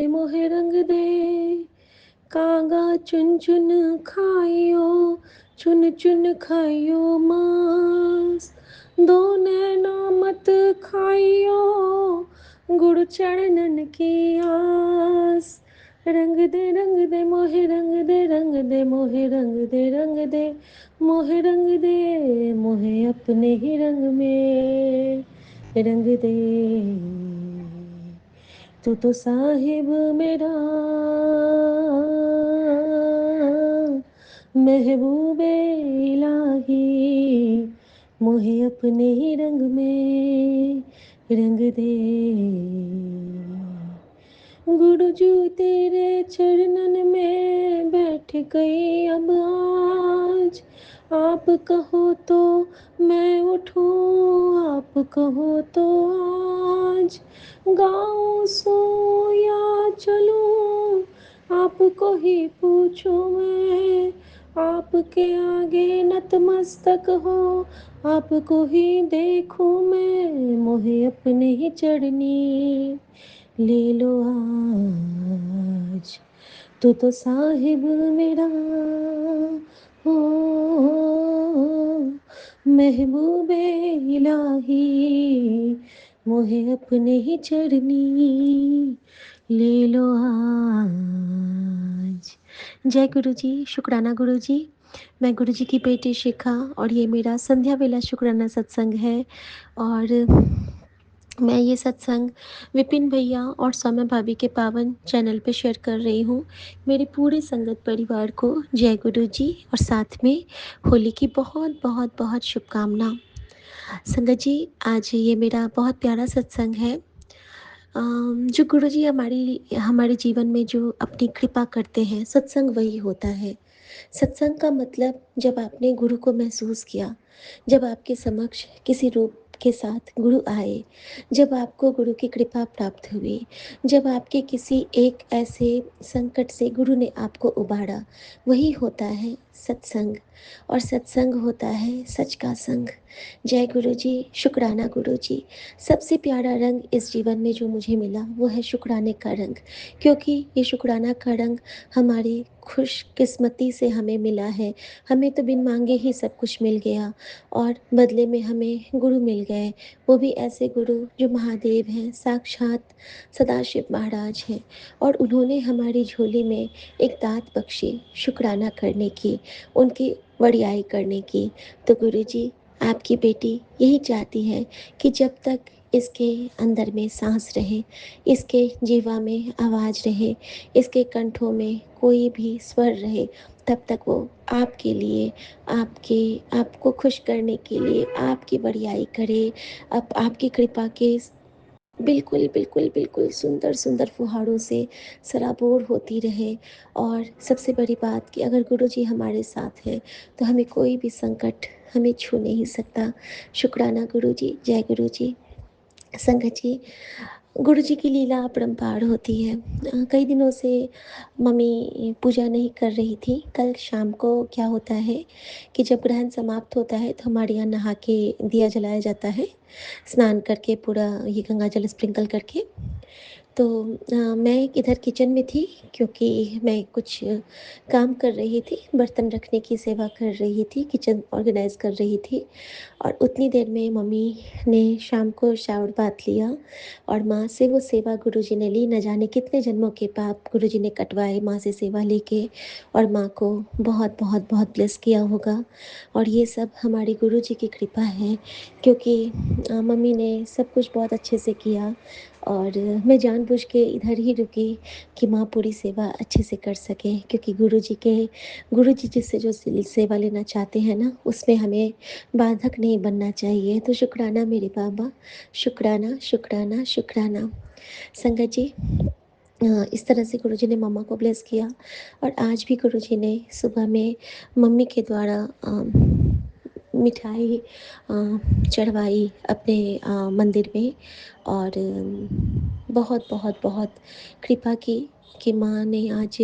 दे मोहे रंग दे, कागा चुन चुन खाइयो, चुन चुन खाइयो मांस। दो नैना मत खाइयो, गुड़ चढ़नन की आस। रंग दे मोहे रंग दे, रंग दे मोहे रंग दे, रंग दे मोहे रंग दे, मोहे अपने ही रंग में रंग दे। तू तो साहिब मेरा महबूबे इलाही, मोहे अपने ही रंग में रंग दे। गुरुजू तेरे चरणन में बैठ गई अब आज। आप कहो तो मैं उठूं, आप कहो तो आज गाऊं सो या चलूं, आपको ही पूछूं मैं। आपके आगे नतमस्तक हो, आपको ही देखूं मैं। मोहे अपने ही चरनी ले लो आज। तू तो साहिब मेरा हो, महबूबे इलाही, मोहे अपने ही चरनी ले लो आज। जय गुरु जी। शुक्राना गुरु जी। मैं गुरु जी की बेटी शिखा और ये मेरा संध्या वेला शुक्राना सत्संग है। और मैं ये सत्संग विपिन भैया और सौम्या भाभी के पावन चैनल पे शेयर कर रही हूँ। मेरे पूरे संगत परिवार को जय गुरु जी और साथ में होली की बहुत बहुत बहुत शुभकामना। संगत जी, आज ये मेरा बहुत प्यारा सत्संग है। जो गुरु जी हमारे जीवन में जो अपनी कृपा करते हैं, सत्संग वही होता है। सत्संग का मतलब जब आपने गुरु को महसूस किया, जब आपके समक्ष किसी रूप के साथ गुरु आए, जब आपको गुरु की कृपा प्राप्त हुई, जब आपके किसी एक ऐसे संकट से गुरु ने आपको उबारा, वही होता है सत्संग। और सत्संग होता है सच का संग। जय गुरु जी। शुक्राना गुरु जी। सबसे प्यारा रंग इस जीवन में जो मुझे मिला वो है शुक्राने का रंग, क्योंकि ये शुक्राना का रंग हमारी खुशकिस्मती से हमें मिला है। हमें तो बिन मांगे ही सब कुछ मिल गया और बदले में हमें गुरु मिल गए, वो भी ऐसे गुरु जो महादेव हैं, साक्षात सदाशिव महाराज हैं। और उन्होंने हमारी झोली में एक दात बख्शी शुक्राना करने की, उनकी वड़ियाई करने की। तो गुरु जी, आपकी बेटी यही चाहती है कि जब तक इसके अंदर में सांस रहे, इसके जीवा में आवाज़ रहे, इसके कंठों में कोई भी स्वर रहे, तब तक वो आपके लिए, आपको खुश करने के लिए आपकी बड़ाई करे। अब आपकी कृपा के बिल्कुल बिल्कुल बिल्कुल सुंदर सुंदर फुहारों से सराबोर होती रहे। और सबसे बड़ी बात कि अगर गुरु जी हमारे साथ हैं तो हमें कोई भी संकट हमें छू नहीं सकता। शुक्राना गुरु जी। जय गुरु जी। संगत जी, गुरु जी की लीला अपरंपार होती है। कई दिनों से मम्मी पूजा नहीं कर रही थी। कल शाम को क्या होता है कि जब ग्रहण समाप्त होता है तो हमारे यहाँ नहा के दिया जलाया जाता है, स्नान करके पूरा ये गंगा जल स्प्रिंकल करके। तो मैं इधर किचन में थी, क्योंकि मैं कुछ काम कर रही थी, बर्तन रखने की सेवा कर रही थी, किचन ऑर्गेनाइज कर रही थी। और उतनी देर में मम्मी ने शाम को शावर बाथ लिया और माँ से वो सेवा गुरुजी ने ली। न जाने कितने जन्मों के पाप गुरुजी ने कटवाए माँ से सेवा लेके, और माँ को बहुत बहुत बहुत ब्लेस किया होगा। और ये सब हमारी गुरुजी की कृपा है, क्योंकि मम्मी ने सब कुछ बहुत अच्छे से किया। और मैं जानबूझ के इधर ही रुकी कि माँ पूरी सेवा अच्छे से कर सके, क्योंकि गुरुजी जिससे जो सेवा लेना चाहते हैं ना, उसमें हमें बाधक नहीं बनना चाहिए। तो शुक्राना मेरे बाबा, शुक्राना शुक्राना शुक्राना। संगत जी, इस तरह से गुरुजी ने मम्मा को ब्लेस किया। और आज भी गुरुजी ने सुबह में मम्मी के द्वारा मिठाई चढ़वाई अपने मंदिर में। और बहुत बहुत बहुत कृपा की कि माँ ने आज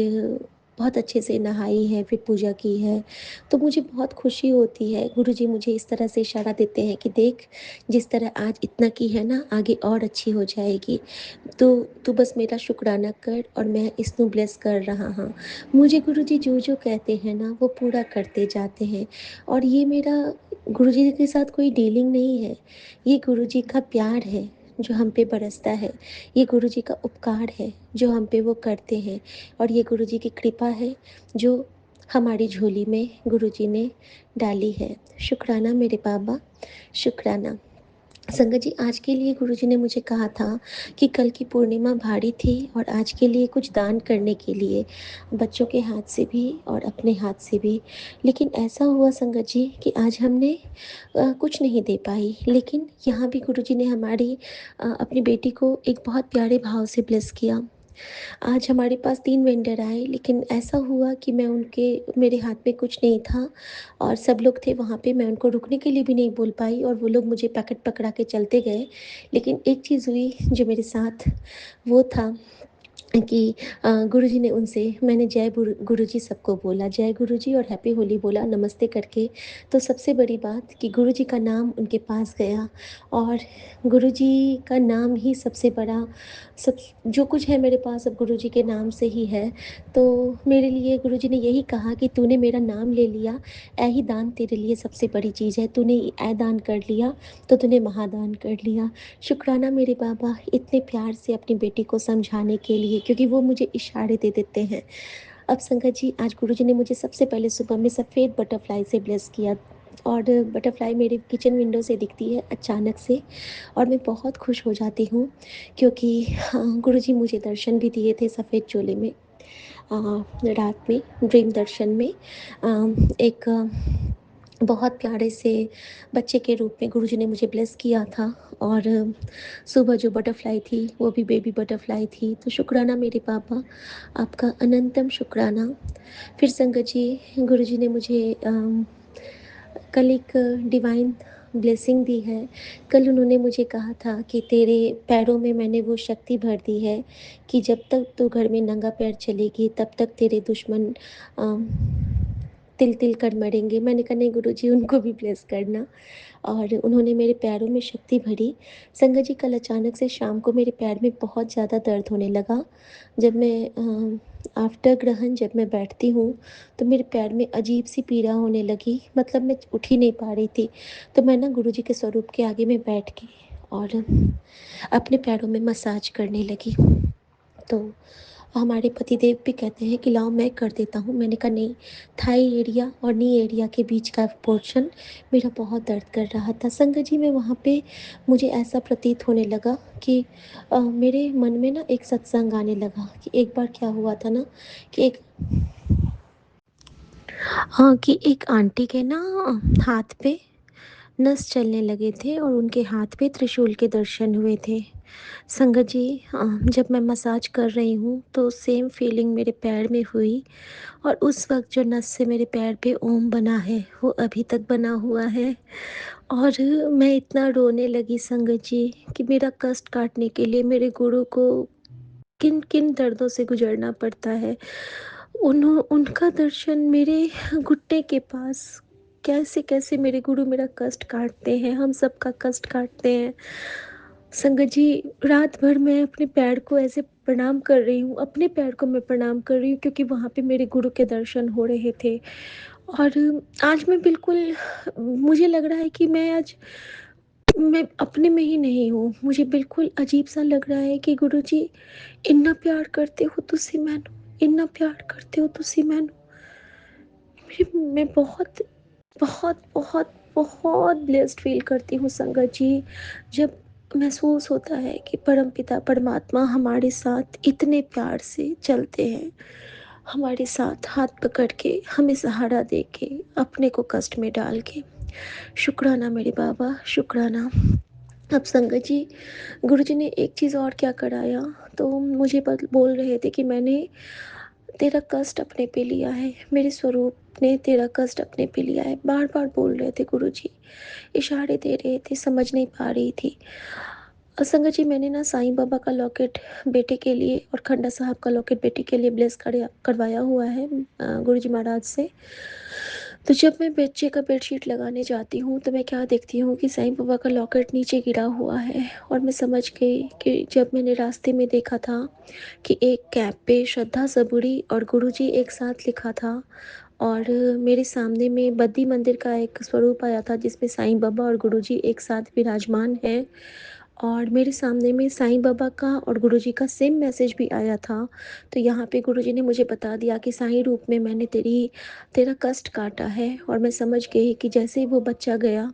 बहुत अच्छे से नहाई है, फिर पूजा की है। तो मुझे बहुत खुशी होती है, गुरुजी मुझे इस तरह से इशारा देते हैं कि देख, जिस तरह आज इतना की है ना, आगे और अच्छी हो जाएगी। तो तू बस मेरा शुक्राना कर और मैं इसको ब्लेस कर रहा हाँ। मुझे गुरुजी जो-जो कहते हैं ना, वो पूरा करते जाते हैं और ये मेरा गुरुजी के साथ कोई डीलिंग नहीं है। ये गुरुजी का प्यार है, जो हम पे बरसता है। ये गुरुजी का उपकार है, जो हम पे वो करते हैं और ये गुरुजी की कृपा है, जो हमारी झोली में गुरुजी ने डाली है। शुक्राना मेरे बाबा, शुक्राना। संगत जी, आज के लिए गुरुजी ने मुझे कहा था कि कल की पूर्णिमा भारी थी और आज के लिए कुछ दान करने के लिए, बच्चों के हाथ से भी और अपने हाथ से भी। लेकिन ऐसा हुआ संगत जी कि आज हमने कुछ नहीं दे पाई, लेकिन यहाँ भी गुरुजी ने हमारी अपनी बेटी को एक बहुत प्यारे भाव से ब्लेस किया। आज हमारे पास 3 वेंडर आए, लेकिन ऐसा हुआ कि मेरे हाथ में कुछ नहीं था और सब लोग थे वहाँ पे, मैं उनको रुकने के लिए भी नहीं बोल पाई और वो लोग मुझे पैकेट पकड़ा के चलते गए। लेकिन एक चीज़ हुई जो मेरे साथ, वो था कि गुरुजी ने उनसे मैंने जय गुरुजी सबको बोला, जय गुरुजी और हैप्पी होली बोला नमस्ते करके। तो सबसे बड़ी बात कि गुरुजी का नाम उनके पास गया और गुरुजी का नाम ही सबसे बड़ा, सब जो कुछ है मेरे पास अब गुरुजी के नाम से ही है। तो मेरे लिए गुरुजी ने यही कहा कि तूने मेरा नाम ले लिया, ऐ ही दान तेरे लिए सबसे बड़ी चीज़ है। तूने ऐ दान कर लिया तो तूने महादान कर लिया। शुक्राना मेरे बाबा, इतने प्यार से अपनी बेटी को समझाने के लिए, क्योंकि वो मुझे इशारे दे देते हैं। अब संगत जी, आज गुरुजी ने मुझे सबसे पहले सुबह में सफ़ेद बटरफ्लाई से ब्लेस किया और बटरफ्लाई मेरे किचन विंडो से दिखती है अचानक से और मैं बहुत खुश हो जाती हूँ, क्योंकि हाँ, गुरुजी मुझे दर्शन भी दिए थे सफ़ेद चोले में रात में ड्रीम दर्शन में। एक बहुत प्यारे से बच्चे के रूप में गुरुजी ने मुझे ब्लेस किया था और सुबह जो बटरफ्लाई थी वो भी बेबी बटरफ्लाई थी। तो शुक्राना मेरे पापा, आपका अनंतम शुक्राना। फिर संगत जी, गुरुजी ने मुझे कल एक डिवाइन ब्लेसिंग दी है। कल उन्होंने मुझे कहा था कि तेरे पैरों में मैंने वो शक्ति भर दी है कि जब तक तू घर में नंगा पैर चलेगी तब तक तेरे दुश्मन अम, तिल तिल कर मरेंगे। मैंने कहा नहीं गुरुजी, उनको भी ब्लेस करना। और उन्होंने मेरे पैरों में शक्ति भरी। संगत जी, कल अचानक से शाम को मेरे पैर में बहुत ज़्यादा दर्द होने लगा। जब मैं आफ्टर ग्रहण जब मैं बैठती हूँ तो मेरे पैर में अजीब सी पीड़ा होने लगी, मतलब मैं उठ ही नहीं पा रही थी। तो मैं ना गुरुजी के स्वरूप के आगे में बैठ के और अपने पैरों में मसाज करने लगी। तो हमारे पतिदेव भी कहते हैं कि लाओ मैं कर देता हूँ। मैंने कहा नहीं, थाई एरिया और नी एरिया के बीच का पोर्शन मेरा बहुत दर्द कर रहा था। संगत जी, मैं वहाँ पे मुझे ऐसा प्रतीत होने लगा कि मेरे मन में ना एक सत्संग आने लगा कि एक बार क्या हुआ था ना कि एक हाँ, कि एक आंटी के ना हाथ पे नस चलने लगे थे और उनके हाथ पे त्रिशूल के दर्शन हुए थे। संगत जी, जब मैं मसाज कर रही हूँ तो सेम फीलिंग मेरे पैर में हुई और उस वक़्त जो नस से मेरे पैर पे ओम बना है, वो अभी तक बना हुआ है। और मैं इतना रोने लगी संगत जी कि मेरा कष्ट काटने के लिए मेरे गुरु को किन-किन दर्दों से गुज़रना पड़ता है। उनका दर्शन मेरे घुटने के पास, कैसे-कैसे मेरे गुरु मेरा कष्ट काटते हैं, हम सबका कष्ट काटते हैं। संगत जी, रात भर मैं अपने पैर को ऐसे प्रणाम कर रही हूँ, अपने पैर को मैं प्रणाम कर रही हूँ, क्योंकि वहाँ पे मेरे गुरु के दर्शन हो रहे थे। और आज मैं बिल्कुल, मुझे लग रहा है कि मैं अपने में ही नहीं हूँ। मुझे बिल्कुल अजीब-सा लग रहा है कि गुरुजी, इन्ना प्यार करते हो तुसी मैनू, इन्ना प्यार करते हो तुसी मैनू। मैं बहुत, बहुत, बहुत, बहुत ब्लेस्ड फ़ील करती हूँ संगत जी, जब महसूस होता है कि परमपिता परमात्मा हमारे साथ इतने प्यार से चलते हैं, हमारे साथ हाथ पकड़ के, हमें सहारा दे के, अपने को कष्ट में डाल के। शुक्राना मेरे बाबा, शुक्राना। अब संगत जी, गुरुजी ने एक चीज़ और क्या कराया, तो मुझे बोल रहे थे कि मैंने तेरा कष्ट अपने पे लिया है, मेरे स्वरूप ने तेरा कष्ट अपने पे लिया है। बार बार बोल रहे थे गुरुजी, इशारे दे रहे थे, समझ नहीं पा रही थी। संगत जी, मैंने ना साईं बाबा का लॉकेट बेटे के लिए और खंडा साहब का लॉकेट बेटी के लिए ब्लेस करवाया हुआ है गुरुजी महाराज से। तो जब मैं बच्चे का बेडशीट लगाने जाती हूँ तो मैं क्या देखती हूँ कि साईं बाबा का लॉकेट नीचे गिरा हुआ है, और मैं समझ गई कि जब मैंने रास्ते में देखा था कि एक कैप पे श्रद्धा सबूरी और गुरुजी एक साथ लिखा था, और मेरे सामने में बद्दी मंदिर का एक स्वरूप आया था जिसमें साईं बाबा और गुरुजी एक साथ विराजमान हैं, और मेरे सामने में साईं बाबा का और गुरुजी का सेम मैसेज भी आया था। तो यहाँ पे गुरुजी ने मुझे बता दिया कि साईं रूप में मैंने तेरा कष्ट काटा है, और मैं समझ गई कि जैसे ही वो बच्चा गया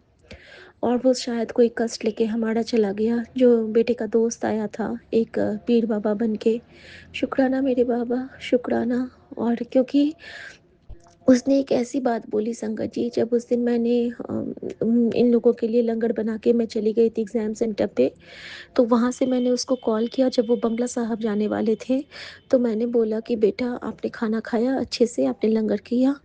और वो शायद कोई कष्ट लेके हमारा चला गया, जो बेटे का दोस्त आया था एक पीर बाबा बन के। शुक्राना मेरे बाबा, शुक्राना। और क्योंकि उसने एक ऐसी बात बोली संगत जी, जब उस दिन मैंने इन लोगों के लिए लंगर बना के मैं चली गई थी एग्ज़ाम सेंटर पे, तो वहाँ से मैंने उसको कॉल किया जब वो बंगला साहब जाने वाले थे। तो मैंने बोला कि बेटा, आपने खाना खाया अच्छे से, आपने लंगर किया?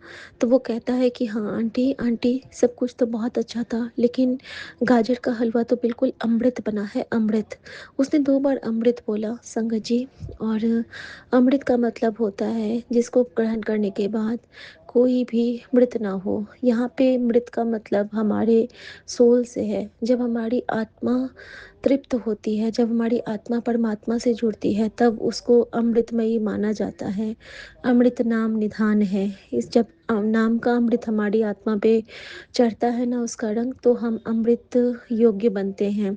तो वो कहता है कि हाँ आंटी, आंटी सब कुछ तो बहुत अच्छा था, लेकिन गाजर का हलवा तो बिल्कुल अमृत बना है, अमृत। उसने 2 बार अमृत बोला संगत जी। और अमृत का मतलब होता है जिसको ग्रहण करने के बाद कोई भी मृत ना हो। यहाँ पे मृत का मतलब हमारे सोल से है। जब हमारी आत्मा तृप्त होती है, जब हमारी आत्मा परमात्मा से जुड़ती है, तब उसको अमृतमयी माना जाता है। अमृत नाम निधान है। इस जब नाम का अमृत हमारी आत्मा पे चढ़ता है ना, उसका रंग, तो हम अमृत योग्य बनते हैं।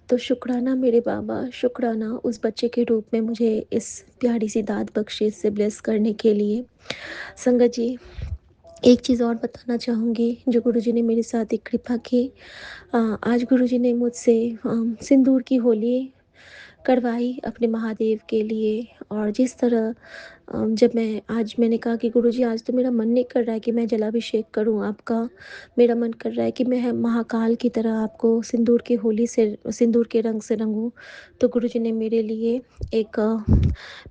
तो शुक्राना मेरे बाबा, शुक्राना उस बच्चे के रूप में मुझे इस प्यारी सी दात बख्शी से ब्लेस करने के लिए। संगत जी, एक चीज़ और बताना चाहूँगी जो गुरुजी ने मेरे साथ एक कृपा की। आज गुरुजी ने मुझसे सिंदूर की होली करवाई अपने महादेव के लिए। और जिस तरह जब मैंने कहा कि गुरुजी, आज तो मेरा मन नहीं कर रहा है कि मैं जलाभिषेक करूं आपका, मेरा मन कर रहा है कि मैं महाकाल की तरह आपको सिंदूर की होली से, सिंदूर के रंग से रंगूं। तो गुरुजी ने मेरे लिए एक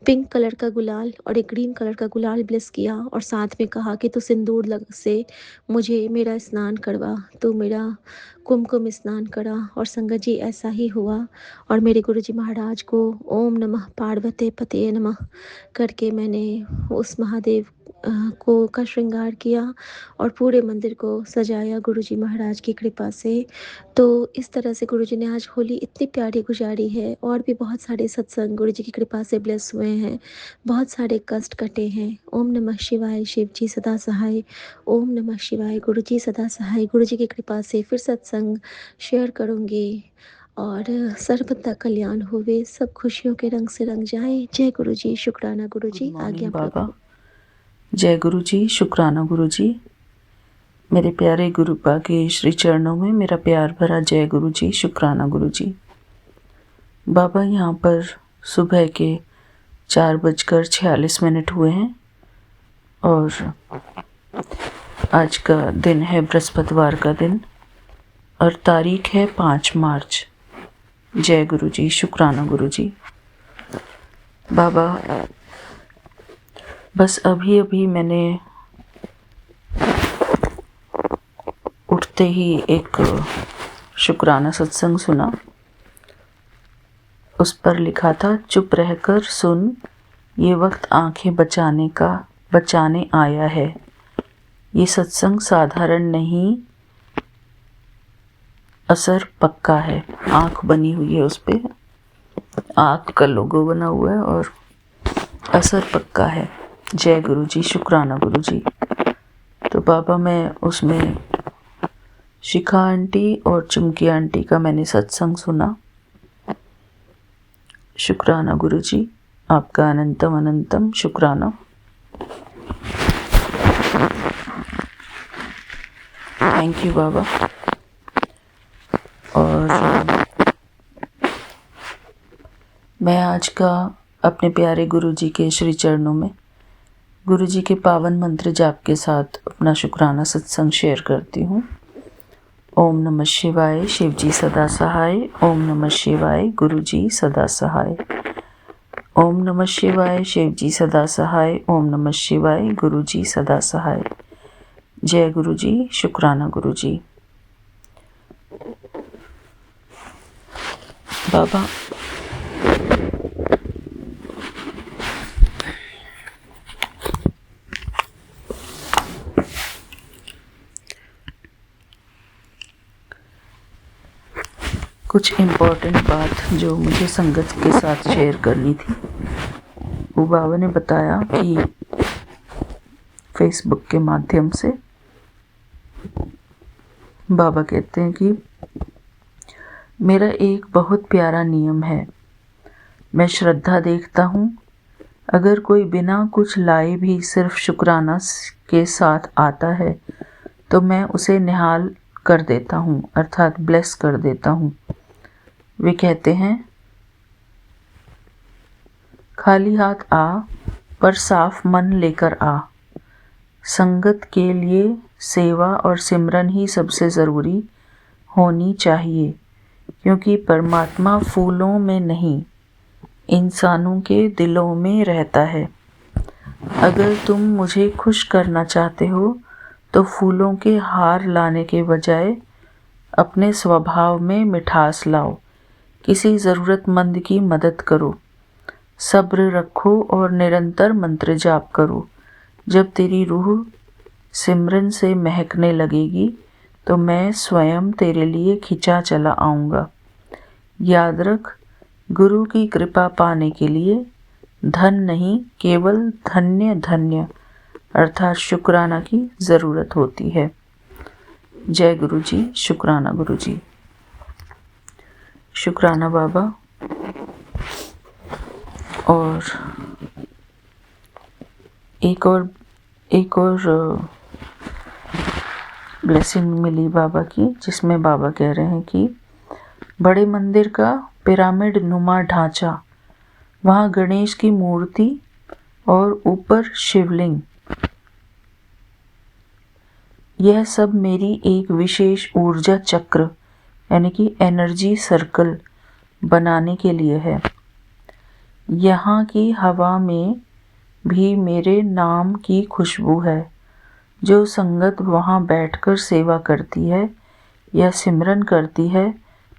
पिंक कलर का गुलाल और एक ग्रीन कलर का गुलाल ब्लेस किया, और साथ में कहा कि तू सिंदूर लग से मुझे मेरा स्नान करवा, तो मेरा कुमकुम स्नान करा। और संगत जी, ऐसा ही हुआ। और मेरे गुरुजी महाराज को ओम नमः पार्वते पते नमः करके मैंने उस महादेव को का श्रृंगार किया और पूरे मंदिर को सजाया गुरुजी महाराज की कृपा से। तो इस तरह से गुरुजी ने आज होली इतनी प्यारी गुजारी है, और भी बहुत सारे सत्संग गुरुजी की कृपा से ब्लेस हुए हैं, बहुत सारे कष्ट कटे हैं। ओम नमः शिवाय, शिव जी सदा सहाय। ओम नमः शिवाय, गुरुजी सदा सहाय। गुरुजी की कृपा से फिर सत्संग शेयर करूँगी, और सर्वदा कल्याण होवे, सब खुशियों के रंग से रंग जाए। जय गुरु जी, शुक्राना गुरु गुड जी, मॉर्निंग आज्ञा बाबा। प्रभु। जय गुरु जी, शुक्राना गुरु जी। मेरे प्यारे गुरुपा के श्री चरणों में मेरा प्यार भरा जय गुरु जी, शुक्राना गुरु जी। बाबा, यहाँ पर सुबह के 4:46 हुए हैं और आज का दिन है बृहस्पतिवार का दिन और तारीख है 5 मार्च। जय गुरु जी, शुक्राना गुरु जी। बाबा, बस अभी अभी मैंने उठते ही एक शुक्राना सत्संग सुना। उस पर लिखा था, चुप रहकर सुन, ये वक्त आंखें बचाने आया है। ये सत्संग साधारण नहीं, असर पक्का है। आंख बनी हुई है, उस पे आंख का लोगो बना हुआ है और असर पक्का है। जय गुरु जी, शुक्राना गुरु जी। तो बाबा, मैं उसमें शिखा आंटी और चुमकी आंटी का मैंने सत्संग सुना। शुक्राना गुरु जी, आपका अनंतम अनंतम शुक्राना। थैंक यू बाबा। और मैं आज का अपने प्यारे गुरु जी के श्री चरणों में गुरु जी के पावन मंत्र जाप के साथ अपना शुक्राना सत्संग शेयर करती हूँ। ओम नमः शिवाय, शिव जी सदा सहाय। ओम नमः शिवाय, गुरु जी सदा सहाय। ओम नमः शिवाय, शिव जी सदा सहाय। ओम नमः शिवाय, गुरु जी सदा सहाय। जय गुरु जी, शुक्राना गुरु जी। बाबा कुछ इम्पोर्टेंट बात जो मुझे संगत के साथ शेयर करनी थी, वो बाबा ने बताया कि फेसबुक के माध्यम से बाबा कहते हैं कि मेरा एक बहुत प्यारा नियम है, मैं श्रद्धा देखता हूँ, अगर कोई बिना कुछ लाए भी सिर्फ शुक्राना के साथ आता है तो मैं उसे निहाल कर देता हूँ, अर्थात ब्लेस कर देता हूँ। वे कहते हैं खाली हाथ आ पर साफ मन लेकर आ। संगत के लिए सेवा और सिमरन ही सबसे ज़रूरी होनी चाहिए, क्योंकि परमात्मा फूलों में नहीं इंसानों के दिलों में रहता है। अगर तुम मुझे खुश करना चाहते हो तो फूलों के हार लाने के बजाय अपने स्वभाव में मिठास लाओ, किसी ज़रूरतमंद की मदद करो, सब्र रखो और निरंतर मंत्र जाप करो। जब तेरी रूह सिमरन से महकने लगेगी तो मैं स्वयं तेरे लिए खिंचा चला आऊँगा। याद रख, गुरु की कृपा पाने के लिए धन नहीं, केवल धन्य धन्य अर्थात शुक्राना की ज़रूरत होती है। जय गुरु जी, शुक्राना गुरु जी। शुक्राना बाबा। और एक और ब्लेसिंग मिली बाबा की, जिसमें बाबा कह रहे हैं कि बड़े मंदिर का पिरामिड नुमा ढांचा, वहाँ गणेश की मूर्ति और ऊपर शिवलिंग, यह सब मेरी एक विशेष ऊर्जा चक्र यानी कि एनर्जी सर्कल बनाने के लिए है। यहाँ की हवा में भी मेरे नाम की खुशबू है। जो संगत वहाँ बैठकर सेवा करती है या सिमरन करती है,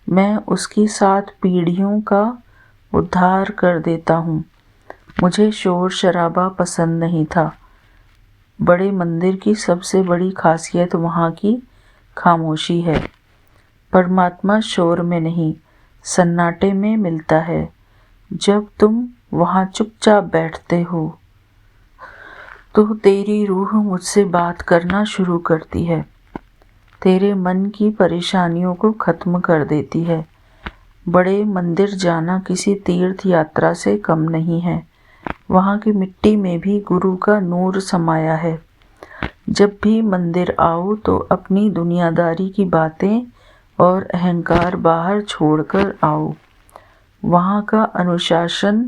मैं उसकी 7 पीढ़ियों का उद्धार कर देता हूँ। मुझे शोर शराबा पसंद नहीं था। बड़े मंदिर की सबसे बड़ी खासियत वहाँ की खामोशी है। परमात्मा शोर में नहीं, सन्नाटे में मिलता है। जब तुम वहाँ चुपचाप बैठते हो तो तेरी रूह मुझसे बात करना शुरू करती है, तेरे मन की परेशानियों को खत्म कर देती है। बड़े मंदिर जाना किसी तीर्थ यात्रा से कम नहीं है। वहाँ की मिट्टी में भी गुरु का नूर समाया है। जब भी मंदिर आओ तो अपनी दुनियादारी की बातें और अहंकार बाहर छोड़कर आओ। वहाँ का अनुशासन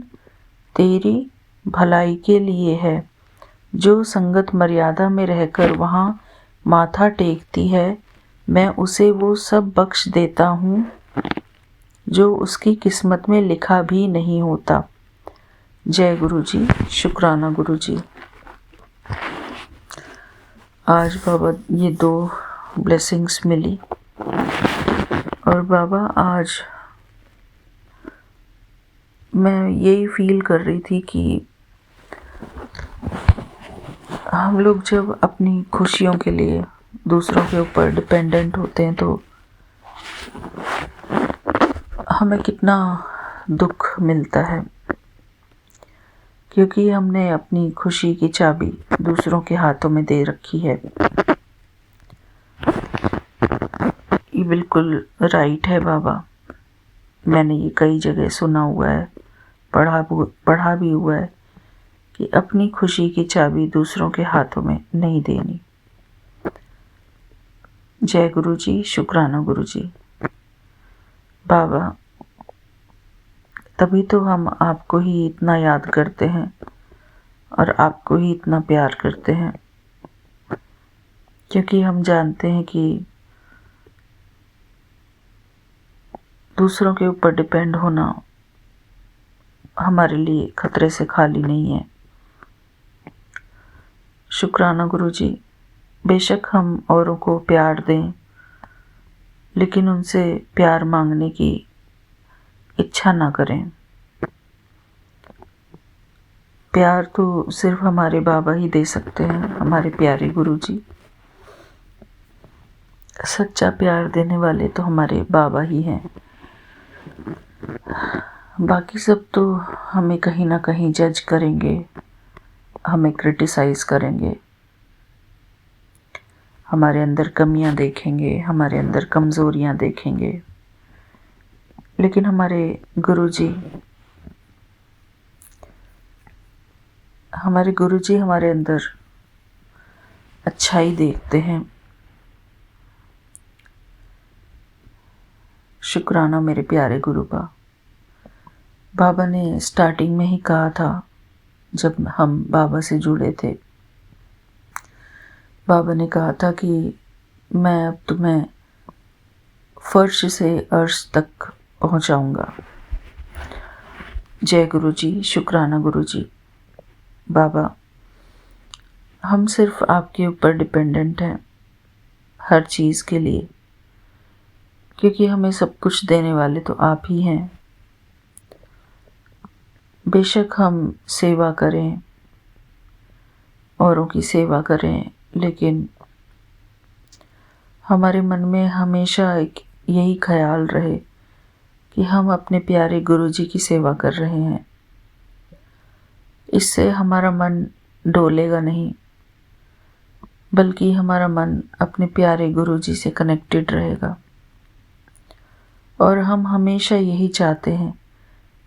तेरी भलाई के लिए है। जो संगत मर्यादा में रहकर वहाँ माथा टेकती है, मैं उसे वो सब बख्श देता हूँ जो उसकी किस्मत में लिखा भी नहीं होता। जय गुरु जी, शुक्राना गुरु जी। आज बाबा ये 2 ब्लेसिंग्स मिली और बाबा आज मैं यही फील कर रही थी कि हम लोग जब अपनी खुशियों के लिए दूसरों के ऊपर डिपेंडेंट होते हैं तो हमें कितना दुख मिलता है, क्योंकि हमने अपनी खुशी की चाबी दूसरों के हाथों में दे रखी है। ये बिल्कुल राइट है बाबा। मैंने ये कई जगह सुना हुआ है, पढ़ा भी हुआ है कि अपनी खुशी की चाबी दूसरों के हाथों में नहीं देनी। जय गुरु जी, शुक्राना गुरु जी। बाबा, तभी तो हम आपको ही इतना याद करते हैं और आपको ही इतना प्यार करते हैं, क्योंकि हम जानते हैं कि दूसरों के ऊपर डिपेंड होना हमारे लिए खतरे से खाली नहीं है। शुक्राना गुरु जी। बेशक हम औरों को प्यार दें, लेकिन उनसे प्यार मांगने की इच्छा ना करें। प्यार तो सिर्फ हमारे बाबा ही दे सकते हैं, हमारे प्यारे गुरु जी। सच्चा प्यार देने वाले तो हमारे बाबा ही हैं। बाकी सब तो हमें कहीं ना कहीं जज करेंगे, हमें क्रिटिसाइज करेंगे, हमारे अंदर कमियां देखेंगे, हमारे अंदर कमज़ोरियां देखेंगे। लेकिन हमारे गुरुजी हमारे अंदर अच्छाई देखते हैं। शुक्राना मेरे प्यारे गुरु का। बाबा ने स्टार्टिंग में ही कहा था, जब हम बाबा से जुड़े थे, बाबा ने कहा था कि मैं अब तुम्हें फर्श से अर्श तक पहुंचाऊंगा। जय गुरु जी, शुक्राना गुरु जी। बाबा, हम सिर्फ आपके ऊपर डिपेंडेंट हैं हर चीज़ के लिए, क्योंकि हमें सब कुछ देने वाले तो आप ही हैं। बेशक हम सेवा करें, औरों की सेवा करें, लेकिन हमारे मन में हमेशा एक यही ख्याल रहे कि हम अपने प्यारे गुरु जी की सेवा कर रहे हैं। इससे हमारा मन डोलेगा नहीं, बल्कि हमारा मन अपने प्यारे गुरु जी से कनेक्टेड रहेगा। और हम हमेशा यही चाहते हैं,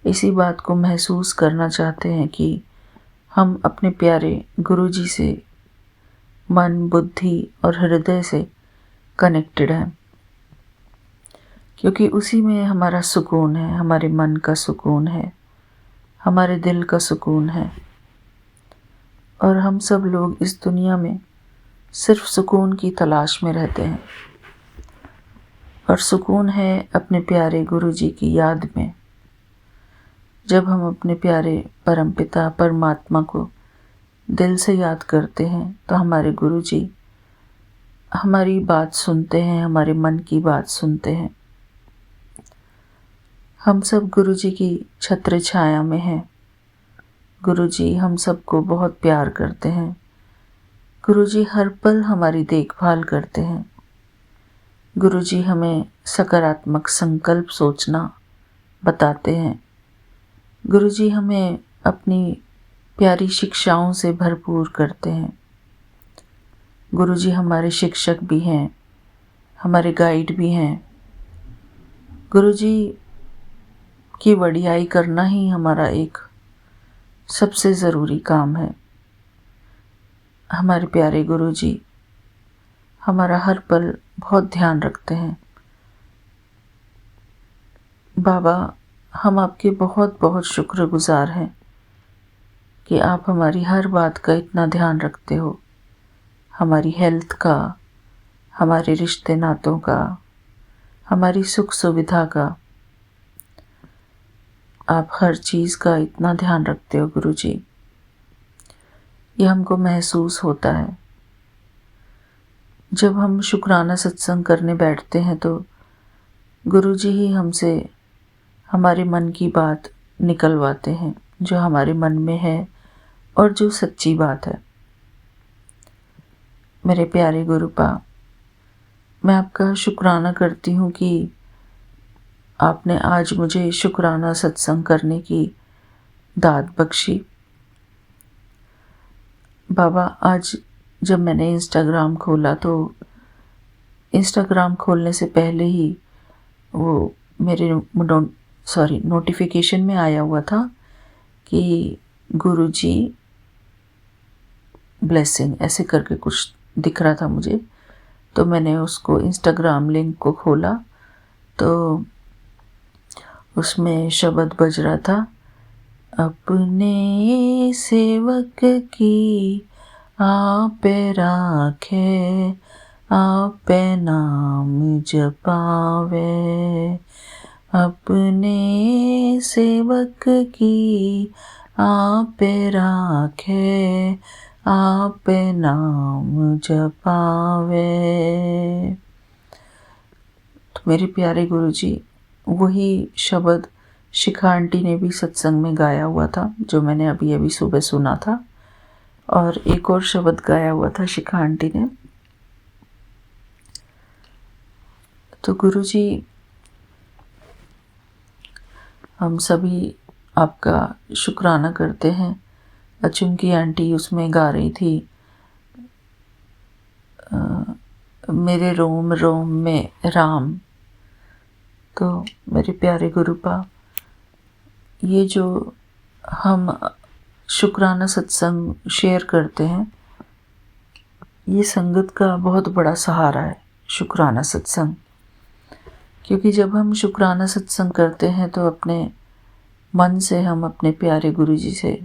इसी बात को महसूस करना चाहते हैं कि हम अपने प्यारे गुरु जी से मन, बुद्धि और हृदय से कनेक्टेड हैं, क्योंकि उसी में हमारा सुकून है, हमारे मन का सुकून है, हमारे दिल का सुकून है। और हम सब लोग इस दुनिया में सिर्फ सुकून की तलाश में रहते हैं, और सुकून है अपने प्यारे गुरु जी की याद में। जब हम अपने प्यारे परमपिता परमात्मा को दिल से याद करते हैं तो हमारे गुरु जी हमारी बात सुनते हैं, हमारे मन की बात सुनते हैं। हम सब गुरु जी की छत्र छाया में हैं। गुरु जी हम सबको बहुत प्यार करते हैं। गुरु जी हर पल हमारी देखभाल करते हैं। गुरु जी हमें सकारात्मक संकल्प सोचना बताते हैं। गुरु जी हमें अपनी प्यारी शिक्षाओं से भरपूर करते हैं। गुरु जी हमारे शिक्षक भी हैं, हमारे गाइड भी हैं। गुरु जी की वडियाई करना ही हमारा एक सबसे ज़रूरी काम है। हमारे प्यारे गुरु जी हमारा हर पल बहुत ध्यान रखते हैं। बाबा, हम आपके बहुत बहुत शुक्रगुजार हैं कि आप हमारी हर बात का इतना ध्यान रखते हो, हमारी हेल्थ का, हमारे रिश्ते नातों का, हमारी सुख सुविधा का। आप हर चीज़ का इतना ध्यान रखते हो गुरु जी, ये हमको महसूस होता है। जब हम शुक्राना सत्संग करने बैठते हैं तो गुरु जी ही हमसे हमारे मन की बात निकलवाते हैं, जो हमारे मन में है और जो सच्ची बात है। मेरे प्यारे गुरुपा, मैं आपका शुक्राना करती हूँ कि आपने आज मुझे शुक्राना सत्संग करने की दाद बख्शी। बाबा, आज जब मैंने इंस्टाग्राम खोला तो इंस्टाग्राम खोलने से पहले ही वो मेरे नोटिफिकेशन में आया हुआ था कि गुरुजी ब्लेसिंग ऐसे करके कुछ दिख रहा था मुझे। तो मैंने उसको इंस्टाग्राम लिंक को खोला तो उसमें शब्द बज रहा था, अपने सेवक की आप राखे, आप नाम जपावे, अपने सेवक की आप राखे, आप नाम जपावे। तो मेरे प्यारे गुरु जी वही शब्द शिखा आंटी ने भी सत्संग में गाया हुआ था, जो मैंने अभी अभी सुबह सुना था, और एक और शब्द गाया हुआ था शिखा आंटी ने। तो गुरुजी, हम सभी आपका शुक्राना करते हैं। अचुंकी आंटी उसमें गा रही थी, मेरे रोम रोम में राम। तो मेरे प्यारे गुरुपा, ये जो हम शुक्राना सत्संग शेयर करते हैं, ये संगत का बहुत बड़ा सहारा है, शुक्राना सत्संग। क्योंकि जब हम शुक्राना सत्संग करते हैं तो अपने मन से हम अपने प्यारे गुरुजी से,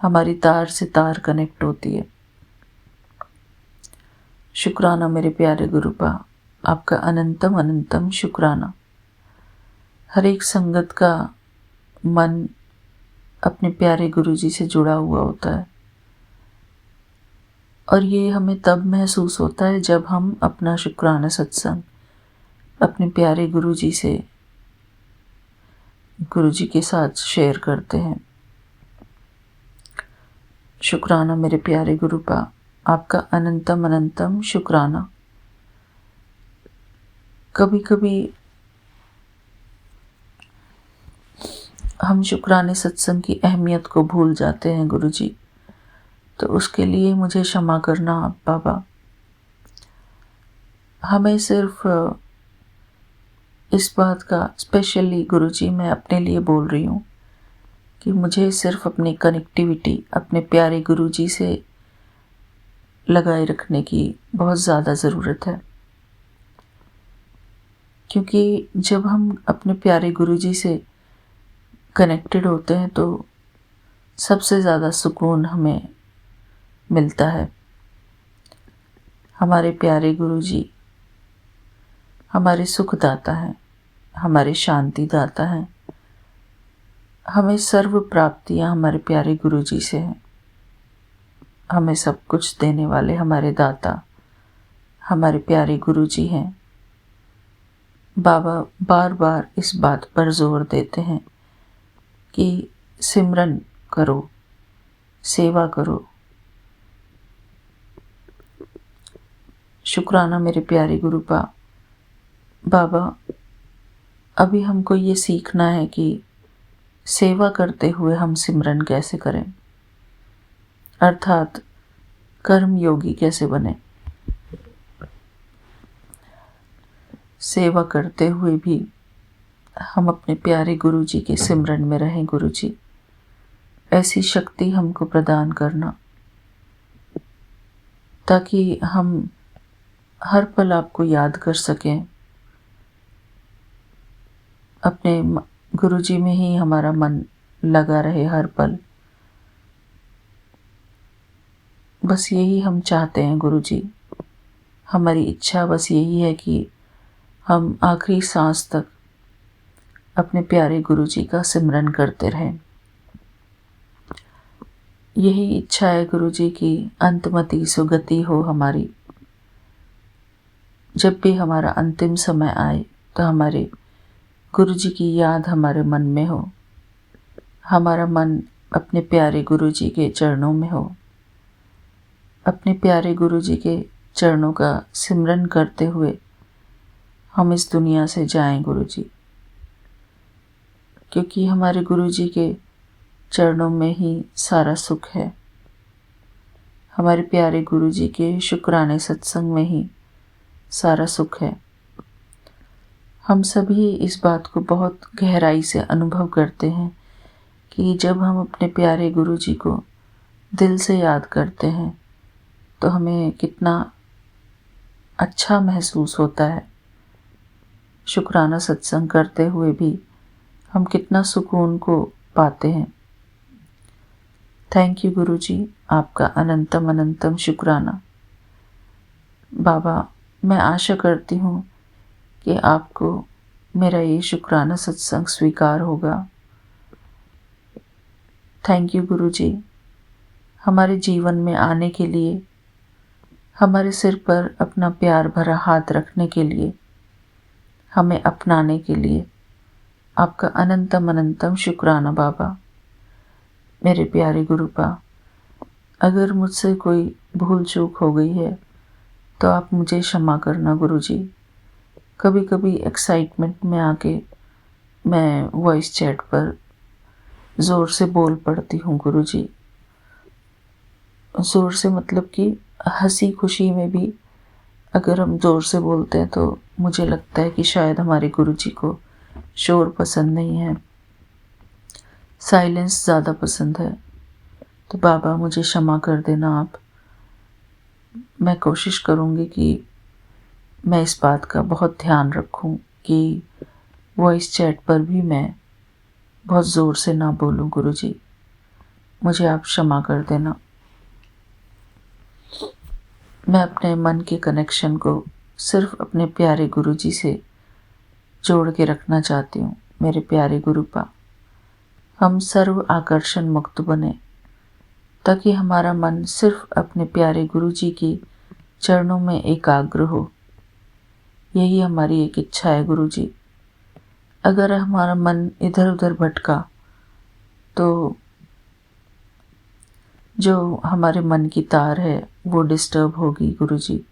हमारी तार से तार कनेक्ट होती है। शुक्राना मेरे प्यारे गुरुपा, आपका अनंतम अनंतम शुक्राना। हर एक संगत का मन अपने प्यारे गुरुजी से जुड़ा हुआ होता है, और ये हमें तब महसूस होता है जब हम अपना शुक्राना सत्संग अपने प्यारे गुरुजी से, गुरुजी के साथ शेयर करते हैं। शुक्राना मेरे प्यारे गुरुपा, आपका अनंतम अनंतम शुक्राना। कभी कभी हम शुक्राने सत्संग की अहमियत को भूल जाते हैं गुरुजी, तो उसके लिए मुझे क्षमा करना आप बाबा। हमें सिर्फ इस बात का, स्पेशली गुरुजी मैं अपने लिए बोल रही हूँ, कि मुझे सिर्फ अपनी कनेक्टिविटी अपने प्यारे गुरुजी से लगाए रखने की बहुत ज़्यादा ज़रूरत है। क्योंकि जब हम अपने प्यारे गुरुजी से कनेक्टेड होते हैं तो सबसे ज़्यादा सुकून हमें मिलता है। हमारे प्यारे गुरुजी हमारे सुख दाता हैं, हमारे शांति दाता हैं। हमें सर्व प्राप्तियाँ हमारे प्यारे गुरुजी से हैं। हमें सब कुछ देने वाले हमारे दाता हमारे प्यारे गुरुजी हैं। बाबा बार बार इस बात पर जोर देते हैं कि सिमरन करो, सेवा करो। शुक्राना मेरे प्यारे गुरुपा। बाबा, अभी हमको ये सीखना है कि सेवा करते हुए हम सिमरन कैसे करें, अर्थात कर्म योगी कैसे बने। सेवा करते हुए भी हम अपने प्यारे गुरुजी के सिमरन में रहें। गुरुजी, ऐसी शक्ति हमको प्रदान करना ताकि हम हर पल आपको याद कर सकें। अपने गुरुजी में ही हमारा मन लगा रहे हर पल। बस यही हम चाहते हैं गुरुजी। हमारी इच्छा बस यही है कि हम आखिरी सांस तक अपने प्यारे गुरुजी का सिमरन करते रहें। यही इच्छा है गुरुजी की अंतमति सुगति हो हमारी। जब भी हमारा अंतिम समय आए तो हमारे गुरुजी की याद हमारे मन में हो, हमारा मन अपने प्यारे गुरुजी के चरणों में हो, अपने प्यारे गुरुजी के चरणों का सिमरन करते हुए हम इस दुनिया से जाएं गुरुजी। क्योंकि हमारे गुरुजी के चरणों में ही सारा सुख है। हमारे प्यारे गुरुजी के शुक्राने सत्संग में ही सारा सुख है। हम सभी इस बात को बहुत गहराई से अनुभव करते हैं कि जब हम अपने प्यारे गुरुजी को दिल से याद करते हैं तो हमें कितना अच्छा महसूस होता है। शुक्राना सत्संग करते हुए भी हम कितना सुकून को पाते हैं। थैंक यू गुरुजी, आपका अनंतम अनंतम शुक्राना। बाबा, मैं आशा करती हूँ कि आपको मेरा ये शुक्राना सत्संग स्वीकार होगा। थैंक यू गुरुजी, हमारे जीवन में आने के लिए, हमारे सिर पर अपना प्यार भरा हाथ रखने के लिए, हमें अपनाने के लिए, आपका अनंतम अनंतम शुक्राना बाबा। मेरे प्यारे गुरुपा, अगर मुझसे कोई भूल चूक हो गई है तो आप मुझे क्षमा करना गुरुजी। कभी कभी एक्साइटमेंट में आके मैं वॉइस चैट पर ज़ोर से बोल पड़ती हूँ गुरुजी। ज़ोर से मतलब कि हंसी खुशी में भी अगर हम ज़ोर से बोलते हैं तो मुझे लगता है कि शायद हमारे गुरुजी को शोर पसंद नहीं है, साइलेंस ज़्यादा पसंद है। तो बाबा मुझे क्षमा कर देना आप। मैं कोशिश करूँगी कि मैं इस बात का बहुत ध्यान रखूँ कि वॉइस चैट पर भी मैं बहुत ज़ोर से ना बोलूँ गुरुजी। मुझे आप क्षमा कर देना। मैं अपने मन के कनेक्शन को सिर्फ अपने प्यारे गुरुजी से जोड़ के रखना चाहती हूँ। मेरे प्यारे गुरुपा, हम सर्व आकर्षण मुक्त बने ताकि हमारा मन सिर्फ अपने प्यारे गुरुजी की चरणों में एकाग्र हो। यही हमारी एक इच्छा है गुरुजी। अगर हमारा मन इधर उधर भटका तो जो हमारे मन की तार है वो डिस्टर्ब होगी गुरुजी।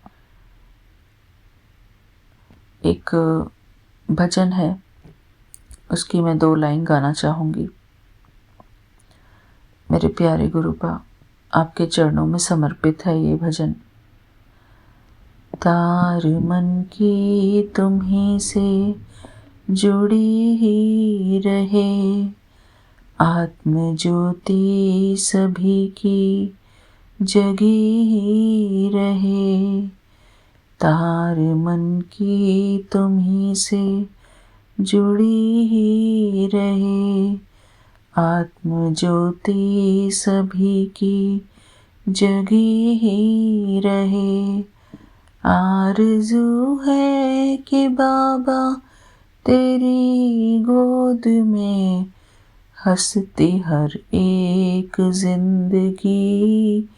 एक भजन है, उसकी मैं 2 लाइन गाना चाहूँगी। मेरे प्यारे गुरुपा, आपके चरणों में समर्पित है ये भजन। तार मन की तुम्हीं से जुड़ी ही रहे, आत्म ज्योति सभी की जगी ही रहे। तार मन की तुम्हीं से जुड़ी ही रहे, आत्म ज्योति सभी की जगी ही रहे। आरज़ू है कि बाबा तेरी गोद में हंसती हर एक जिंदगी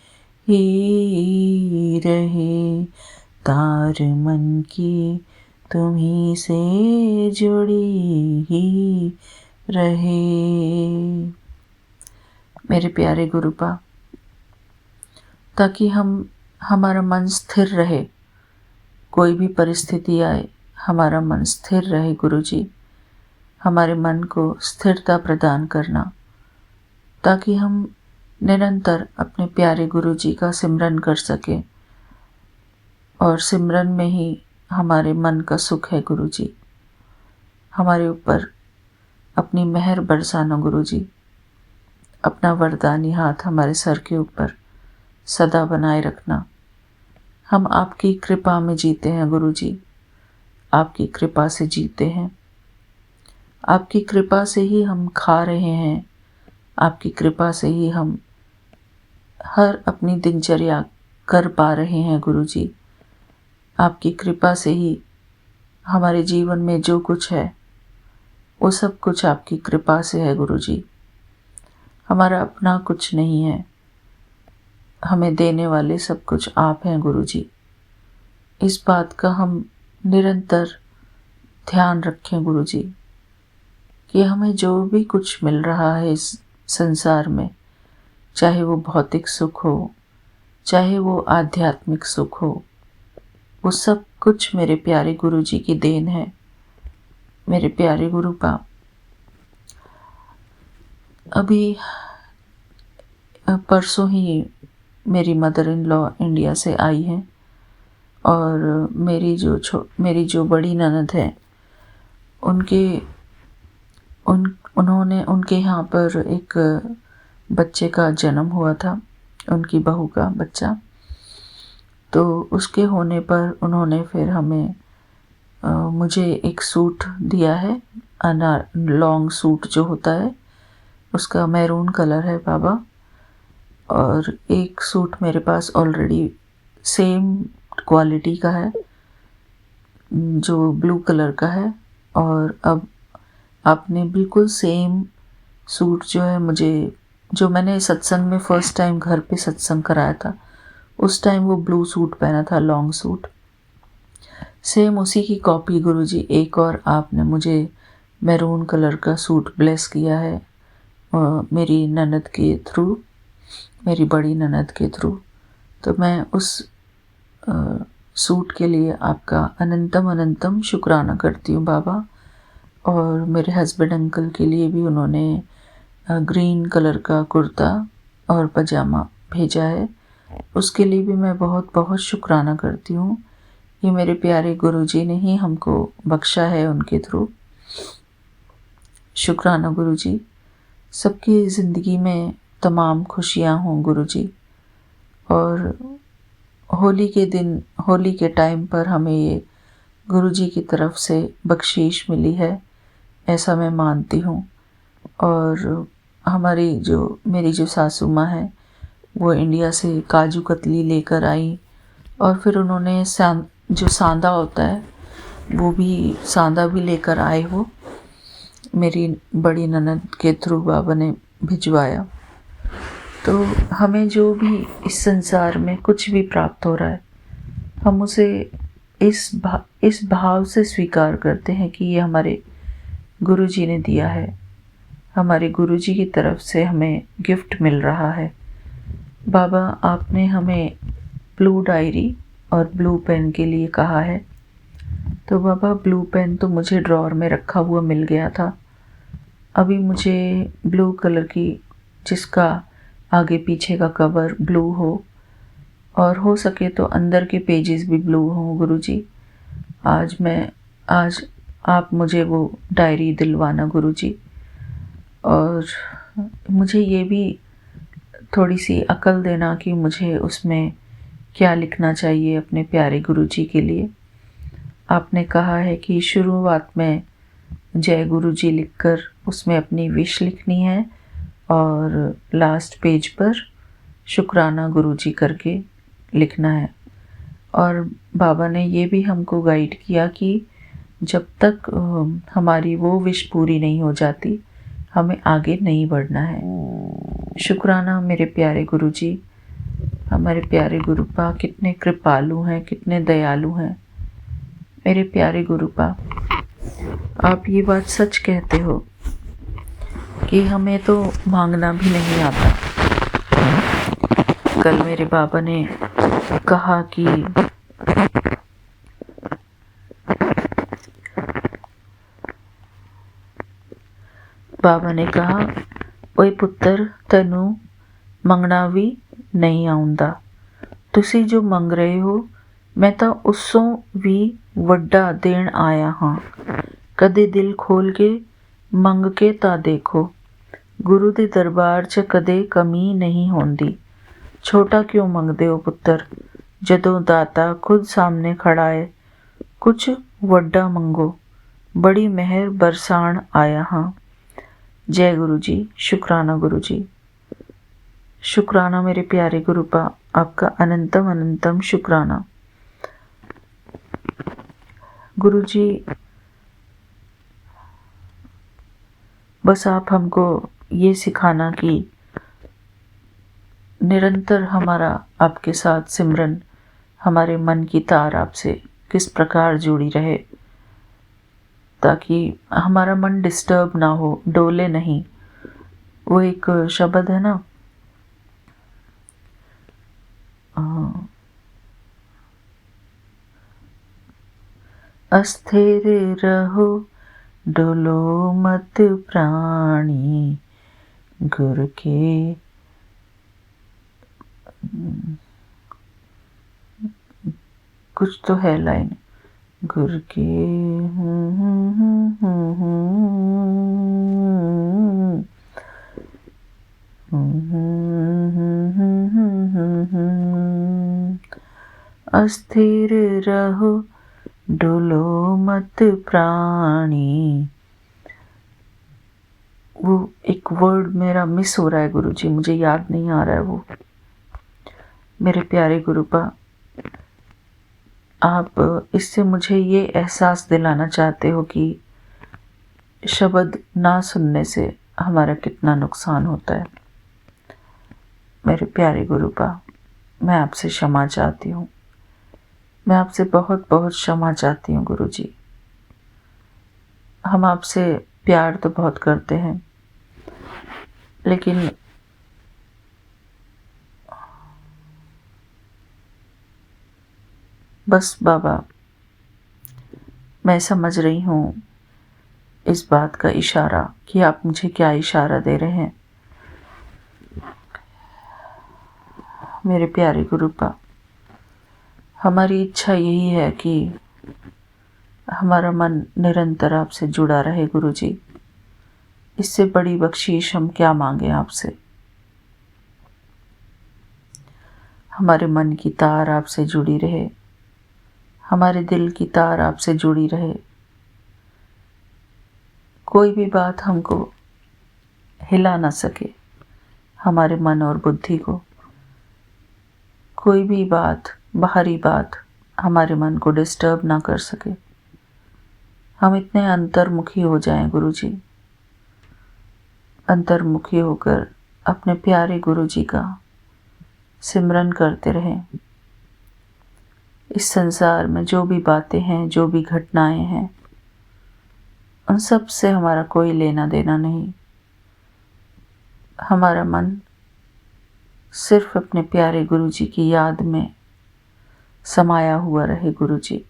ही रहे। तार मन की तुम्हीं से जुड़ी ही रहे। मेरे प्यारे गुरुपा, ताकि हमारा मन स्थिर रहे, कोई भी परिस्थिति आए हमारा मन स्थिर रहे गुरुजी। हमारे मन को स्थिरता प्रदान करना ताकि हम निरंतर अपने प्यारे गुरुजी का सिमरन कर सकें, और सिमरन में ही हमारे मन का सुख है गुरुजी। हमारे ऊपर अपनी मेहर बरसाना गुरुजी। अपना वरदानी हाथ हमारे सर के ऊपर सदा बनाए रखना। हम आपकी कृपा में जीते हैं गुरुजी, आपकी कृपा से जीते हैं। आपकी कृपा से ही हम खा रहे हैं, आपकी कृपा से ही हम हर अपनी दिनचर्या कर पा रहे हैं गुरुजी। आपकी कृपा से ही हमारे जीवन में जो कुछ है वो सब कुछ आपकी कृपा से है गुरुजी। हमारा अपना कुछ नहीं है, हमें देने वाले सब कुछ आप हैं गुरुजी। इस बात का हम निरंतर ध्यान रखें गुरुजी कि हमें जो भी कुछ मिल रहा है इस संसार में, चाहे वो भौतिक सुख हो, चाहे वो आध्यात्मिक सुख हो, वो सब कुछ मेरे प्यारे गुरुजी की देन है। मेरे प्यारे गुरुपा, अभी परसों ही मेरी मदर इन लॉ इंडिया से आई हैं, और मेरी जो बड़ी ननद है उनके यहाँ पर एक बच्चे का जन्म हुआ था, उनकी बहू का बच्चा। तो उसके होने पर उन्होंने फिर मुझे एक सूट दिया है, लॉन्ग सूट जो होता है उसका मैरून कलर है बाबा, और एक सूट मेरे पास ऑलरेडी सेम क्वालिटी का है जो ब्लू कलर का है, और अब आपने बिल्कुल सेम सूट जो है जो मैंने सत्संग में फर्स्ट टाइम घर पे सत्संग कराया था उस टाइम वो ब्लू सूट पहना था, लॉन्ग सूट, सेम उसी की कॉपी गुरुजी एक और आपने मुझे मैरून कलर का सूट ब्लेस किया है मेरी ननद के थ्रू, मेरी बड़ी ननद के थ्रू। तो मैं उस सूट के लिए आपका अनंतम अनंतम शुक्राना करती हूँ बाबा। और मेरे हस्बैंड अंकल के लिए भी उन्होंने ग्रीन कलर का कुर्ता और पजामा भेजा है, उसके लिए भी मैं बहुत बहुत शुक्राना करती हूँ। ये मेरे प्यारे गुरुजी ने ही हमको बख्शा है उनके थ्रू। शुक्राना गुरुजी। सबकी ज़िंदगी में तमाम खुशियाँ हों गुरुजी। और होली के दिन, होली के टाइम पर हमें ये गुरुजी की तरफ से बख्शीश मिली है, ऐसा मैं मानती हूँ। और मेरी जो सासू माँ है वो इंडिया से काजू कतली लेकर आई, और फिर उन्होंने जो सांदा होता है वो भी सांदा भी लेकर आए हो, मेरी बड़ी ननद के थ्रू बाबा ने भिजवाया। तो हमें जो भी इस संसार में कुछ भी प्राप्त हो रहा है, हम उसे इस भाव से स्वीकार करते हैं कि ये हमारे गुरुजी ने दिया है, हमारे गुरुजी की तरफ से हमें गिफ्ट मिल रहा है। बाबा आपने हमें ब्लू डायरी और ब्लू पेन के लिए कहा है, तो बाबा ब्लू पेन तो मुझे ड्रॉअर में रखा हुआ मिल गया था। अभी मुझे ब्लू कलर की, जिसका आगे पीछे का कवर ब्लू हो और हो सके तो अंदर के पेजेस भी ब्लू हों गुरुजी। आज आप मुझे वो डायरी दिलवाना गुरुजी। और मुझे ये भी थोड़ी सी अकल देना कि मुझे उसमें क्या लिखना चाहिए अपने प्यारे गुरुजी के लिए। आपने कहा है कि शुरुआत में जय गुरुजी लिखकर उसमें अपनी विश लिखनी है, और लास्ट पेज पर शुक्राना गुरुजी करके लिखना है। और बाबा ने ये भी हमको गाइड किया कि जब तक हमारी वो विश पूरी नहीं हो जाती, हमें आगे नहीं बढ़ना है। शुक्राना मेरे प्यारे गुरुजी। हमारे प्यारे गुरुपा कितने कृपालु हैं, कितने दयालु हैं। मेरे प्यारे गुरुपा, आप ये बात सच कहते हो कि हमें तो मांगना भी नहीं आता। कल मेरे बाबा ने कहा कि ओए पुत्र, तनु मंगना भी नहीं आउंदा। तुसी जो मंग रहे हो, मैं तो उसों भी वड्डा देण आया हाँ। कदे दिल खोल के मंग के ता देखो, गुरु दे दरबार च कदे कमी नहीं होंदी। छोटा क्यों मंगदे हो पुत्र, जदों दाता खुद सामने खड़ा है। कुछ वड्डा मंगो, बड़ी मेहर बरसाण आया हाँ। जय गुरु जी। शुक्राना गुरु जी। शुक्राना मेरे प्यारे गुरुपा, आपका अनंतम अनंतम शुक्राना। गुरु जी, बस आप हमको ये सिखाना कि निरंतर हमारा आपके साथ सिमरन, हमारे मन की तार आपसे किस प्रकार जुड़ी रहे, ताकि हमारा मन डिस्टर्ब ना हो, डोले नहीं। वो एक शब्द है ना, अस्थिर रहो डोलो मत प्राणी, गुरु के कुछ तो है लाइन, गुरु के अस्थिर रहो डोलो मत प्राणी। वो एक वर्ड मेरा मिस हो रहा है गुरुजी, मुझे याद नहीं आ रहा है वो। मेरे प्यारे गुरुपा, आप इससे मुझे ये एहसास दिलाना चाहते हो कि शब्द ना सुनने से हमारा कितना नुकसान होता है। मेरे प्यारे गुरुपा, मैं आपसे क्षमा चाहती हूँ, मैं आपसे बहुत बहुत क्षमा चाहती हूँ गुरुजी। हम आपसे प्यार तो बहुत करते हैं, लेकिन बस बाबा, मैं समझ रही हूँ इस बात का इशारा कि आप मुझे क्या इशारा दे रहे हैं। मेरे प्यारे गुरुपा, हमारी इच्छा यही है कि हमारा मन निरंतर आपसे जुड़ा रहे गुरुजी। इससे बड़ी बख्शीश हम क्या मांगे आपसे। हमारे मन की तार आपसे जुड़ी रहे, हमारे दिल की तार आपसे जुड़ी रहे। कोई भी बात हमको हिला ना सके, हमारे मन और बुद्धि को। कोई भी बात, बाहरी बात हमारे मन को डिस्टर्ब ना कर सके। हम इतने अंतर्मुखी हो जाएं गुरुजी, अंतर्मुखी होकर अपने प्यारे गुरुजी का सिमरन करते रहें। इस संसार में जो भी बातें हैं, जो भी घटनाएं हैं, उन सब से हमारा कोई लेना देना नहीं। हमारा मन सिर्फ अपने प्यारे गुरुजी की याद में समाया हुआ रहे गुरुजी।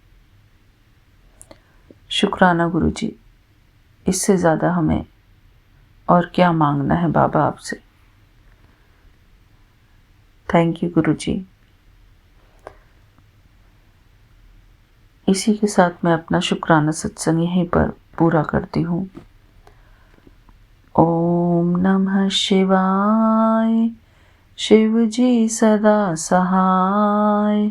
शुक्राना गुरुजी, इससे ज़्यादा हमें और क्या मांगना है बाबा आपसे। थैंक यू गुरुजी। इसी के साथ मैं अपना शुक्राना सत्संग यहीं पर पूरा करती हूँ। ओम नमः शिवाय। शिव जी सदा सहाय।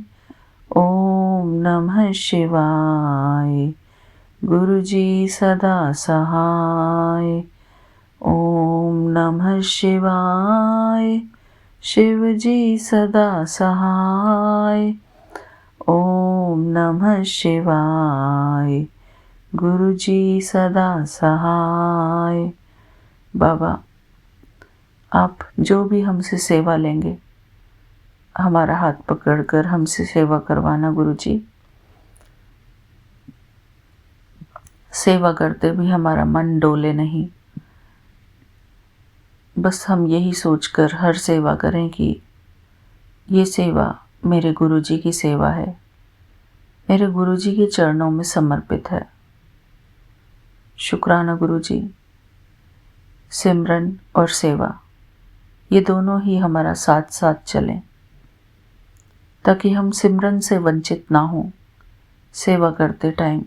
ओम नमः शिवाय। गुरु जी सदा सहाय। ओम नमः शिवाय। शिव जी सदा सहाय। ओम नमः शिवाय। गुरु जी सदा सहाय। बाबा, आप जो भी हमसे सेवा लेंगे, हमारा हाथ पकड़कर हमसे सेवा करवाना गुरुजी। सेवा करते भी हमारा मन डोले नहीं। बस हम यही सोचकर हर सेवा करें कि ये सेवा मेरे गुरुजी की सेवा है, मेरे गुरुजी के चरणों में समर्पित है। शुक्राना गुरुजी। सिमरन और सेवा, ये दोनों ही हमारा साथ साथ चलें, ताकि हम सिमरन से वंचित ना हों सेवा करते टाइम,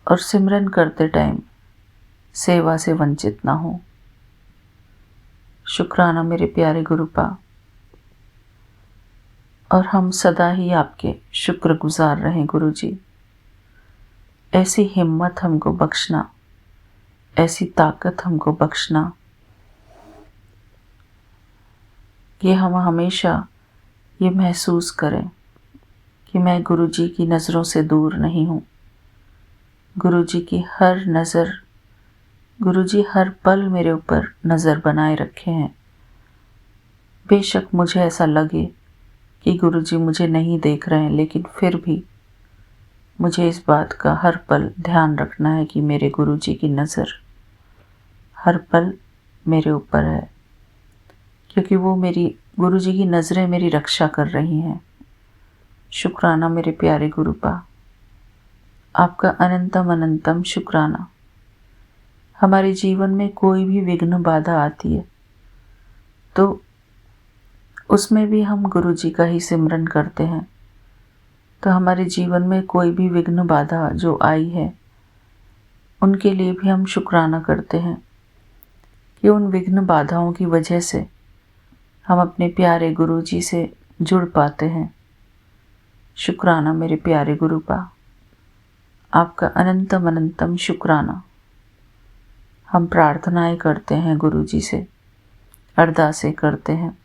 और सिमरन करते टाइम सेवा से वंचित ना हो। शुक्राना मेरे प्यारे गुरुपा। और हम सदा ही आपके शुक्रगुजार रहें गुरुजी। ऐसी हिम्मत हमको बख्शना, ऐसी ताकत हमको बख्शना कि हम हमेशा ये महसूस करें कि मैं गुरुजी की नज़रों से दूर नहीं हूँ। गुरुजी की हर नज़र, गुरुजी हर पल मेरे ऊपर नज़र बनाए रखे हैं। बेशक मुझे ऐसा लगे कि गुरुजी मुझे नहीं देख रहे हैं, लेकिन फिर भी मुझे इस बात का हर पल ध्यान रखना है कि मेरे गुरुजी की नज़र हर पल मेरे ऊपर है, क्योंकि वो मेरी गुरुजी की नज़रें मेरी रक्षा कर रही हैं। शुक्राना मेरे प्यारे गुरुपा, आपका अनंतम अनंतम शुक्राना। हमारे जीवन में कोई भी विघ्न बाधा आती है तो उसमें भी हम गुरुजी का ही सिमरन करते हैं। तो हमारे जीवन में कोई भी विघ्न बाधा जो आई है, उनके लिए भी हम शुक्राना करते हैं कि उन विघ्न बाधाओं की वजह से हम अपने प्यारे गुरुजी से जुड़ पाते हैं। शुक्राना मेरे प्यारे गुरुपा, आपका अनंतम अनंतम शुक्राना। हम प्रार्थनाएं करते हैं गुरुजी से, अरदासें करते हैं,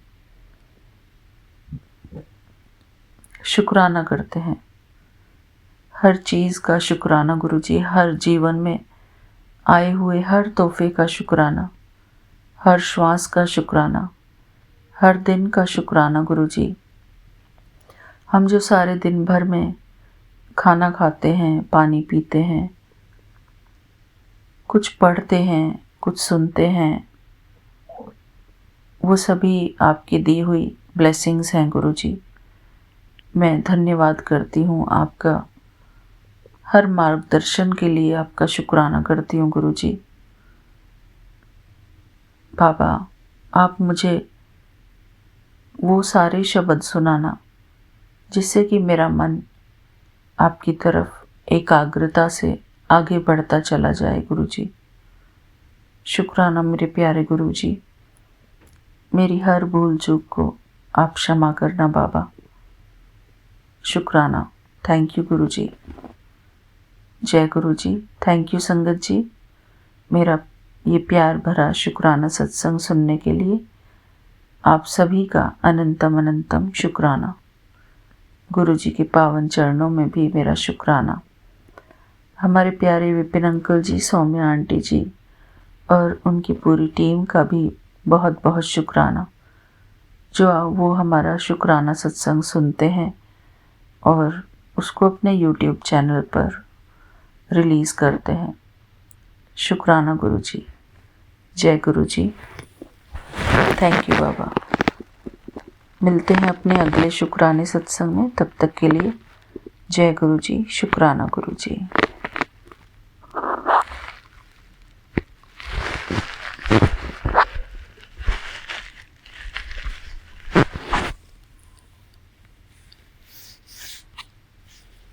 शुक्राना करते हैं। हर चीज़ का शुक्राना गुरुजी, हर जीवन में आए हुए हर तोहफे का शुक्राना, हर श्वास का शुक्राना, हर दिन का शुक्राना गुरुजी। हम जो सारे दिन भर में खाना खाते हैं, पानी पीते हैं, कुछ पढ़ते हैं, कुछ सुनते हैं, वो सभी आपकी दी हुई ब्लेसिंग्स हैं गुरुजी। मैं धन्यवाद करती हूँ आपका, हर मार्गदर्शन के लिए आपका शुक्राना करती हूँ गुरुजी। बाबा, आप मुझे वो सारे शब्द सुनाना जिससे कि मेरा मन आपकी तरफ एकाग्रता से आगे बढ़ता चला जाए गुरुजी। शुक्राना मेरे प्यारे गुरुजी, मेरी हर भूल चूक को आप क्षमा करना बाबा। शुक्राना। थैंक यू गुरुजी। जय गुरुजी। थैंक यू संगत जी, मेरा ये प्यार भरा शुक्राना सत्संग सुनने के लिए आप सभी का अनंतम अनंतम शुक्राना। गुरुजी के पावन चरणों में भी मेरा शुक्राना। हमारे प्यारे विपिन अंकल जी, सौम्या आंटी जी और उनकी पूरी टीम का भी बहुत बहुत शुक्राना, जो वो हमारा शुक्राना सत्संग सुनते हैं और उसको अपने यूट्यूब चैनल पर रिलीज़ करते हैं। शुक्राना गुरुजी। जय गुरुजी। थैंक यू बाबा। मिलते हैं अपने अगले शुक्राने सत्संग में, तब तक के लिए जय गुरुजी। शुक्राना गुरुजी।